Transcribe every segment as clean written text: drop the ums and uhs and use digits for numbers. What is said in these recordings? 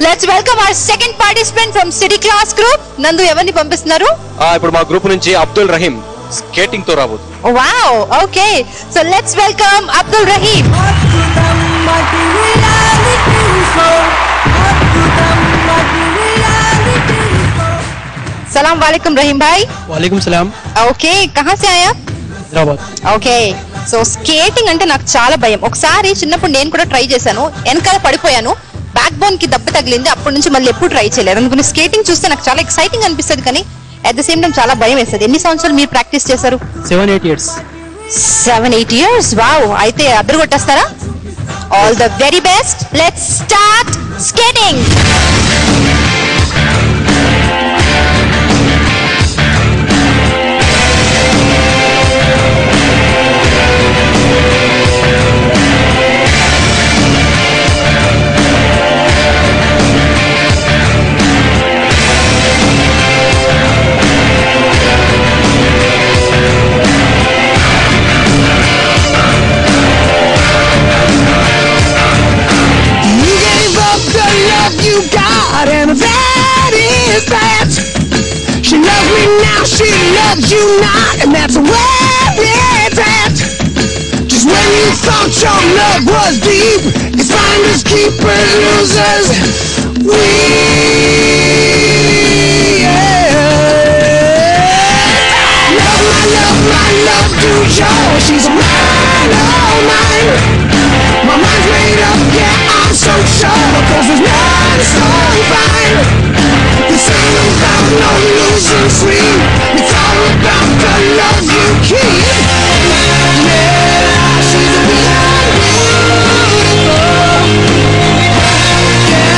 Let's welcome our second participant from City Class Group. Nandu, evarni pampistunaru? ఇప్పుడు మా group నుంచి Abdul Rahim skating తో రాబోతు. Wow, okay. So let's welcome Abdul Rahim. Salam alaikum Rahim bhai. वालेकुम सलाम. Okay, कहाँ से आए आप? हैदराबाद. Okay. సో స్కేటింగ్ అంటే నాకు చాలా భయం. ఒకసారి చిన్నప్పుడు నేను కూడా ట్రై చేశాను, వెనకాల పడిపోయాను, బ్యాక్ బోన్ కి దెబ్బ తగిలింది. అప్పటి నుంచి మళ్ళీ ఎప్పుడు ట్రై చేయలేదు. అందుకని స్కేటింగ్ చూస్తే నాకు చాలా ఎక్సైటింగ్ అనిపిస్తుంది, కానీ అట్ ద సేమ్ టైం చాలా భయం వేస్తుంది. ఎన్ని సంవత్సరాలు మీరు ప్రాక్టీస్ చేశారు? 7-8 years. 7-8 years. వావ్, అయితే అద్దరు కొట్టేస్తారా? All the very best. Let's start skating. And that is that. She loves me now, she loves you not, and that's where it's at. Just when you thought your love was deep, it's finders, keepers, losers. We my love to yours. She's mine, oh mine. My mind's made up, yeah, I'm so sure, 'cause there's none so fine. This ain't about no losing sleep. It's all about the love you keep. Yeah, she's beyond beautiful. Yeah,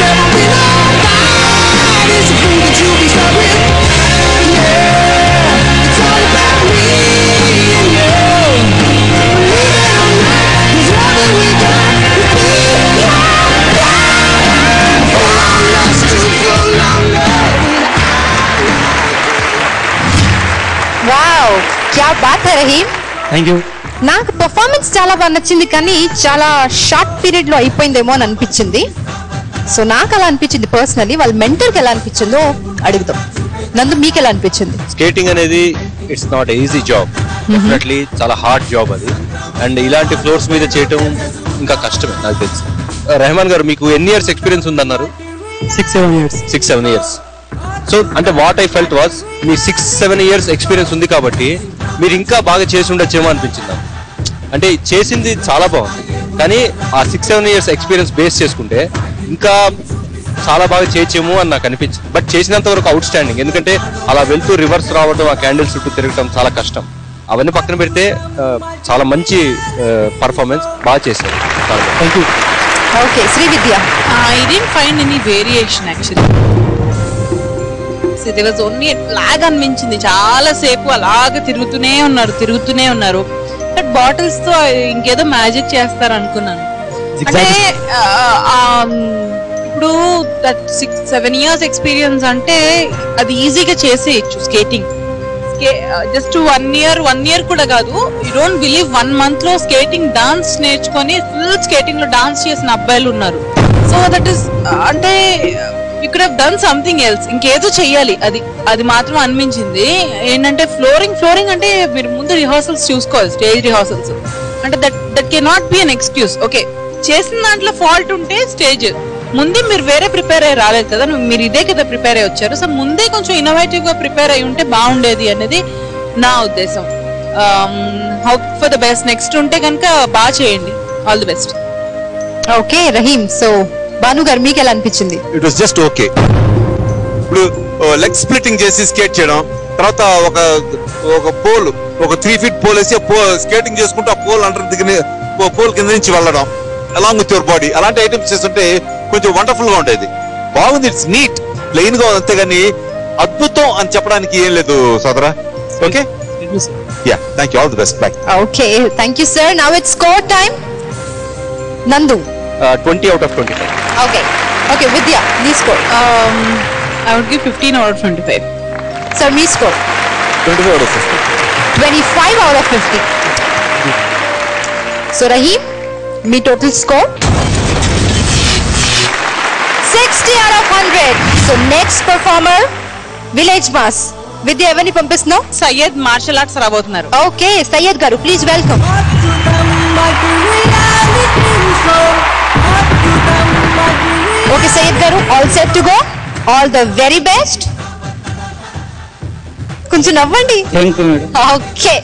never been alright. It's a fool that you'll be stuck with. Yeah, it's all about me and you. Believe it or not, this love that we got. Wow, క్యా బాత్ హై Rahim. Thank you. నాకు performance చాలా బాగా నచ్చింది, కానీ చాలా short period లో అయిపోయిందేమో అని అనిపించింది. సో నాకు అలా అనిపించింది పర్సనలీ. వాళ్ళ మెంటర్ కి ఎలా అనిపించిందో అడుగుదాం. నందు, మీకు ఎలా అనిపించింది? స్కేటింగ్ అనేది it's not easy job, definitely చాలా హార్డ్ జాబ్ అది. అండ్ ఇలాంటి ఫ్లోర్స్ మీద చేయటం ఇంకా కష్టమే నాకు తెలుసు. రెహమాన్ గారు, మీకు ఎన్ని ఇయర్స్ ఎక్స్పీరియన్స్ ఉందన్నారు? 6-7 years. 6-7 years. సో అంటే what I felt was, me 6-7 years experience ఉంది కాబట్టి మీరు ఇంకా బాగా చేసి ఉండొచ్చేమో అనిపించింది నాకు. అంటే చేసింది చాలా బాగుంది, కానీ ఆ 6-7 years ఎక్స్పీరియన్స్ బేస్ చేసుకుంటే ఇంకా చాలా బాగా చేయొచ్చేమో అని నాకు అనిపించింది. బట్ చేసినంత వరకు అవుట్ స్టాండింగ్. ఎందుకంటే అలా వెళ్తూ రివర్స్ రావడం, ఆ క్యాండిల్ చుట్టూ తిరగడం చాలా కష్టం. అవన్నీ పక్కన పెడితే చాలా మంచి పర్ఫార్మెన్స్, బాగా చేశారు. Thank you. Okay, Sri Vidya. I didn't find any variation actually. So there was only a flag అనిపించింది. చాలా సేపు అలాగే తిరుగుతూనే ఉన్నారు. బట్ బాటిల్స్ తో ఇంకేదో మ్యాజిక్ చేస్తారు అనుకున్నాను. అంటే ఇప్పుడు 6-7 years ఎక్స్పీరియన్స్ అంటే అది ఈజీగా చేసేయచ్చు స్కేటింగ్. జస్ట్ 1 year కూడా కాదు. యూ డోంట్ బిలీవ్ 1 month లో స్కేటింగ్ డాన్స్ నేర్చుకొని ఫుల్ స్కేటింగ్ లో డాన్స్ చేసిన అబ్బాయిలు ఉన్నారు. సో దట్ ఈస్ అంటే you could have done something else, ఇంకేదో చెయ్యాలి. అది మాత్రం అనిపించింది. ఏంటంటే ఫ్లోరింగ్ అంటే మీరు ముందు రిహార్సల్స్ చూసుకోవాలి, స్టేజ్ రిహార్సల్స్. అంటే that can not be an excuse. Okay, చేసిన దాంట్లో ఫాల్ట్ ఉంటే స్టేజ్ ముందే మీరు వేరే ప్రిపేర్ అయ్యి రాలేదు కదా, మీరు ఇదే కదా ప్రిపేర్ అయ్యి వచ్చారు. సో ముందే కొంచెం ఇన్నోవేటివ్ గా ప్రిపేర్ అయ్యి ఉంటే బాగుండేది అనేది నా ఉద్దేశం. Hope for the best. Next ఉంటే కనుక బాగా చేయండి. All the best. Okay Rahim, so Bhanu గారు మీకు ఎలా అనిపించింది? It was just okay. ఇప్పుడు లెగ్ స్ప్లిట్టింగ్ చేసి స్కేట్ చేయడం, తర్వాత ఒక పోల్, ఒక 3 feet పోల్ వేసి స్కేటింగ్ చేసుకుంటూ ఆ పోల్ పోల్ కింద నుంచి వెళ్ళడం అలాంగ్ విత్ యువర్ బాడీ, అలాంటి ఐటమ్స్ చేస్తుంటే కొంచెం వండర్ఫుల్ గా ఉండేది. బాగుంది, ఇట్స్ నీట్, ప్లెయిన్ గా ఉంది, అంతేగాని అద్భుతం అని చెప్పడానికి ఏం లేదు సోదరా. Okay, yeah, thank you, all the best, by. Okay, thank you sir. Now it's score time. నందు 20 out of 25. Okay Vidya, me score? I would give 15 out of 25. Sir, me score? 25 out of 50. 25 out of 50. So Rahim, me total score? 60 out of 100. So next performer, Village Mass. విద్య ఎవరిని పంపిస్తున్నావు? Syed martial arts రాబోతున్నారు. Okay, Syed గారు please welcome. Okay Syed గారు, all set to go. All the very best. కొంచెం నవ్వండి. Thank you madam. Okay,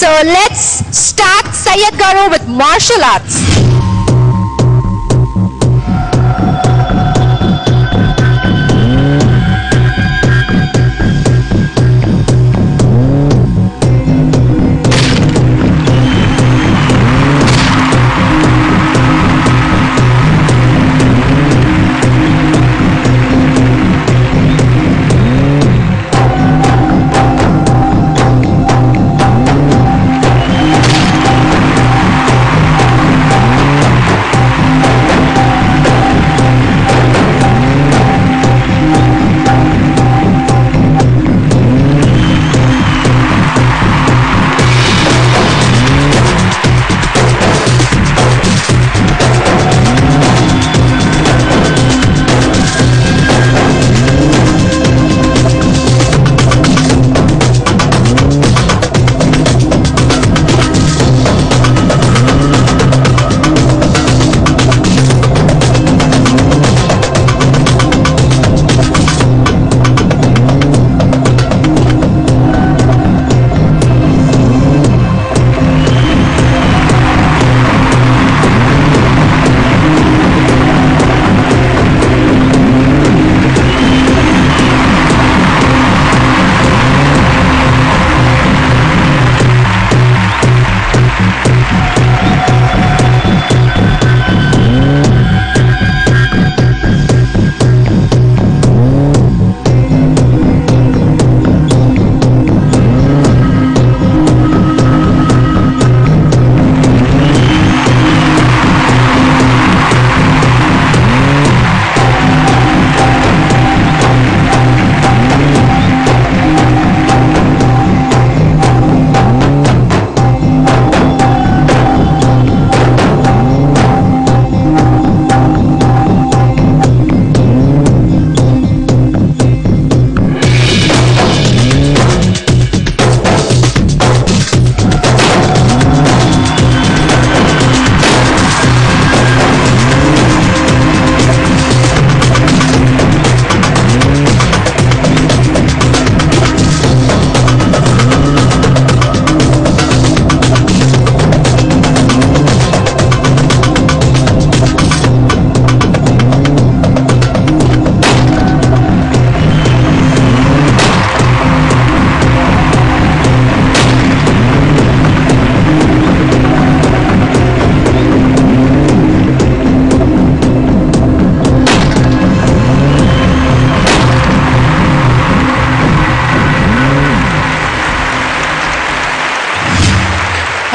so let's start Syed గారు with martial arts.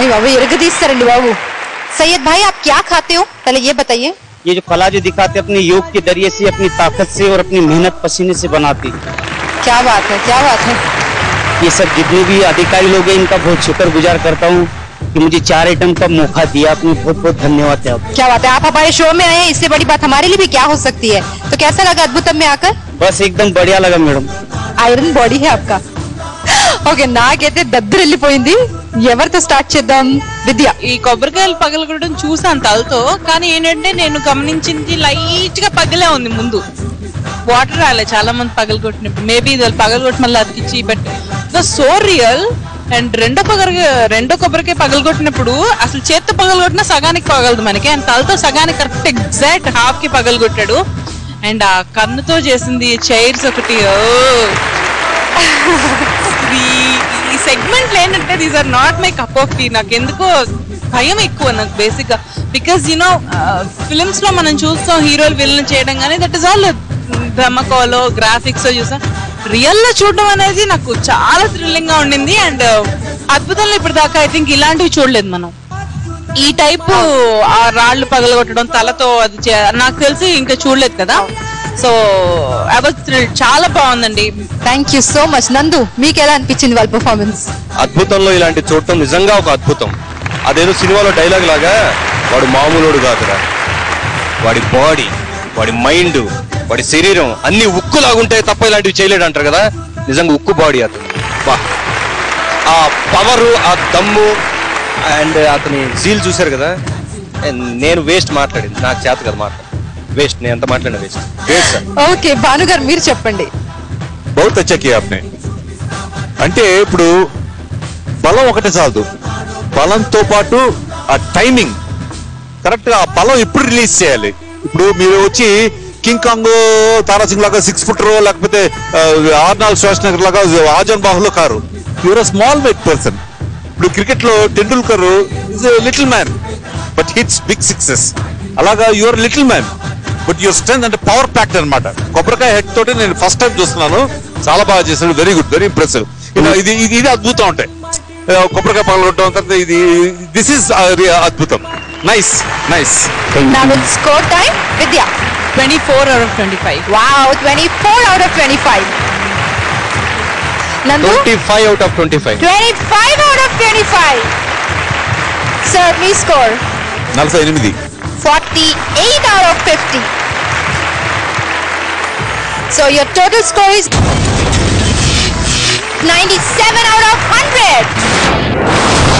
अरे बाबू इरगदीस्तारंडी बाबू। सैयद भाई आप क्या खाते हो पहले ये बताइए। ये जो कला जो दिखाते अपने योग के जरिए से, अपनी ताकत से और अपनी मेहनत पसीने से बनाती। क्या बात है, क्या बात है। ये सब जितने भी अधिकारी लोग हैं इनका बहुत शुक्रगुजार करता हूँ कि मुझे 4 आइटम का मौका दिया। आपने बहुत बहुत धन्यवाद है आपको। क्या बात है, आप हमारे शो में आए हैं, इससे बड़ी बात हमारे लिए भी क्या हो सकती है। तो कैसा लगा अद्भुतम में आकर? बस एकदम बढ़िया लगा मैडम। ఐరన్ బాడీ है आपका। ఓకే నాకైతే దద్దరిల్లిపోయింది। ఎవరితో స్టార్ట్ చేద్దాం? విద్య। ఈ కొబ్బరికాయలు పగలగొట్టడం చూసాను తలతో, కానీ ఏంటంటే నేను గమనించింది లైట్ గా పగిలే ఉంది ముందు, వాటర్ రాలే చాలా మంది పగలగొట్టినప్పుడు, మేబీ ఇది పగలగొట్టి మళ్ళీ అతికిచ్చి, బట్ సో రియల్. అండ్ రెండో కొబ్బరికాయ పగలగొట్టినప్పుడు అసలు చేత్తో పగలగొట్టినా సగానికి పగలదు మనకి, అండ్ తలతో సగానికి కరెక్ట్ ఎగ్జాక్ట్ హాఫ్ కి పగలగొట్టాడు. అండ్ ఆ కన్నుతో చేసింది చైర్స్ ఒకటి. ఈ సెగ్మెంట్ ఏంటంటే these are not my cup of tea. నాకు ఎందుకో భయం ఎక్కువ నాకు బేసిక్ గా, బికాస్ యూనో ఫిలిమ్స్ లో మనం చూస్తాం హీరోలు విలన్ చేయడం, కానీ దట్ ఈస్ ఆల్ ధమకోలో గ్రాఫిక్స్ చూసాం. రియల్ లో చూడడం అనేది నాకు చాలా థ్రిల్లింగ్ గా ఉండింది. అండ్ అద్భుతంలో ఇప్పుడు దాకా ఐ థింక్ ఇలాంటివి చూడలేదు మనం. ఈ టైప్ ఆ రాళ్లు పగలగొట్టడం తలతో అది నాకు తెలిసి ఇంకా చూడలేదు కదా. సో చాలా బాగుందండి. Thank you so much. నందు మీకు ఎలా అనిపించింది వాళ్ళ పర్ఫార్మెన్స్? అద్భుతంలో ఇలాంటి చూడటం నిజంగా ఒక అద్భుతం. అదేదో సినిమాలో డైలాగ్ లాగా వాడు మామూలుడు కాదురా, వాడి బాడీ, వాడి మైండ్, వాడి శరీరం అన్ని ఉక్కు లాగుంటాయి తప్ప ఇలాంటివి చేయలేడు అంటారు కదా, నిజంగా ఉక్కు బాడీ అతను. ఆ పవరు, ఆ దమ్ము అండ్ అతని సీల్ చూశారు కదా. నేను వేస్ట్ మాట్లాడింది, నాకు చేత కదా మాట్లాడు, వేస్ట్, నేను ఎంత మాట్లాడినా వేస్ట్ సార్. ఓకే భాను గారు మీరు చెప్పండి. బహుత్ అచ్చా కియా ఆప్నే. అంటే ఇప్పుడు బలం ఒకటే చాలదు, బలంతో పాటు ఆ టైమింగ్ కరెక్ట్ గా, ఆ బలం ఎప్పుడు రిలీజ్ చేయాలి. ఇప్పుడు మీరు వచ్చి కింగ్ కాంగ్ తారాసింగ్ లాగా 6 ఫుటర్, లేకపోతే ఆర్నాల్డ్ శ్వార్జ్నెగర్ లాగా ఆజాన్ బాహులో కారు. Your small weight person. ఇప్పుడు క్రికెట్ లో Tendulkar is little man but hits big sixes. అలాగా your little man but your strength అంటే పవర్ ప్యాక్ట్ అనమాట. కొబ్బరికాయ హెడ్ తోటి నేను ఫస్ట్ టైం చూస్తున్నాను, చాలా బాగా చేశాడు, వెరీ గుడ్, వెరీ ఇంప్రెసివ్. ఇది ఇది ఇది అద్భుతం ఉంటాయి, కొబ్బరికాయ పగలగొట్టడం, తర్వాత ఇది దిస్ ఇస్ అద్భుతం. Nice nice. Now it's score time. Vidya. 24 out of 25. Wow, 24 out of 25. Nandu? 25 out of 25. 25 out of 25. Sir, please score. 48. 48 out of 50. So your total score is 97 out of 100.